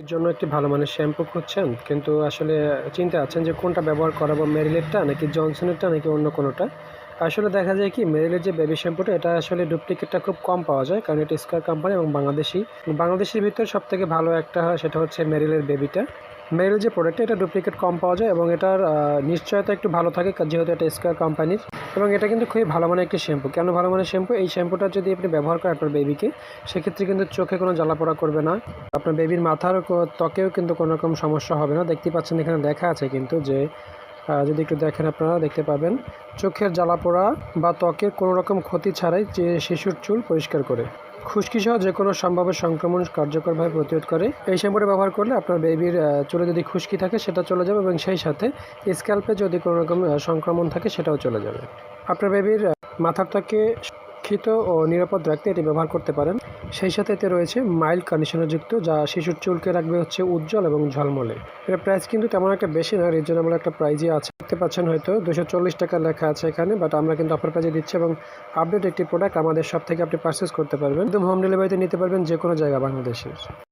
এর জন্য একটি ভালো মানের শ্যাম্পু খুঁজছেন, কিন্তু আসলে চিন্তায় আছেন যে কোনটা ব্যবহার করাবো, মেরিলেরটা নাকি জনসনেরটা নাকি অন্য কোনোটা। আসলে দেখা যায় কি, মেরিলের যে বেবি শ্যাম্পুটা এটা আসলে ডুপ্লিকেটটা খুব কম পাওয়া যায়, কারণ এটা স্কয়ার কোম্পানি এবং বাংলাদেশের ভিতরে সবথেকে ভালো একটা হয় সেটা হচ্ছে মেরিলের বেবিটা। মেরিল যে প্রোডাক্টটা এটা ডুপ্লিকেট কম পাওয়া যায় এবং এটার নিশ্চয়তা একটু ভালো থাকে, যেহেতু এটা স্কয়ার কোম্পানির। এবং এটা কিন্তু খুবই ভালো মানের একটি শ্যাম্পু। কেন ভালো মানের শ্যাম্পু? এই শ্যাম্পুটা যদি আপনি ব্যবহার করেন আপনার বেবিকে, সেক্ষেত্রে কিন্তু চোখে কোনো জ্বালাপোড়া করবে না, আপনার বেবির মাথার ত্বকেও কিন্তু কোনো রকম সমস্যা হবে না। দেখতেই পাচ্ছেন এখানে লেখা আছে কিন্তু যে যদি একটু দেখেন আপনারা দেখতে পাবেন, চোখের জ্বালাপোড়া বা ত্বকের কোনো রকম ক্ষতি ছাড়াই যে শিশুর চুল পরিষ্কার করে, খুশকি সহ যে কোনো সম্ভাব্য সংক্রমণ কার্যকরভাবে প্রতিরোধ করে। এই শ্যাম্পুটা ব্যবহার করলে আপনার বেবির চুলে যদি খুশকি থাকে সেটা চলে যাবে এবং সেই সাথে স্ক্যাল্পে যদি কোনো রকম সংক্রমণ থাকে সেটাও চলে যাবে। আপনার বেবির মাথার ত্বকে সুরক্ষিত ও নিরাপদ রাখতে এটি ব্যবহার করতে পারেন। সেই সাথে এতে রয়েছে মাইল্ড কন্ডিশনারযুক্ত, যা শিশুর চুলকে রাখবে হচ্ছে উজ্জ্বল এবং ঝলমলে। এর প্রাইস কিন্তু তেমন একটা বেশি না, রিজনেবল একটা প্রাইজই আছে। দেখতে পাচ্ছেন হয়তো 240 টাকা লেখা আছে এখানে, বাট আমরা কিন্তু অফার প্রাইজে দিচ্ছি এবং আপডেট একটি প্রোডাক্ট আমাদের শপ থেকে আপনি পারচেস করতে পারবেন। একদম হোম ডেলিভারিতে নিতে পারবেন যে কোনো জায়গা বাংলাদেশের।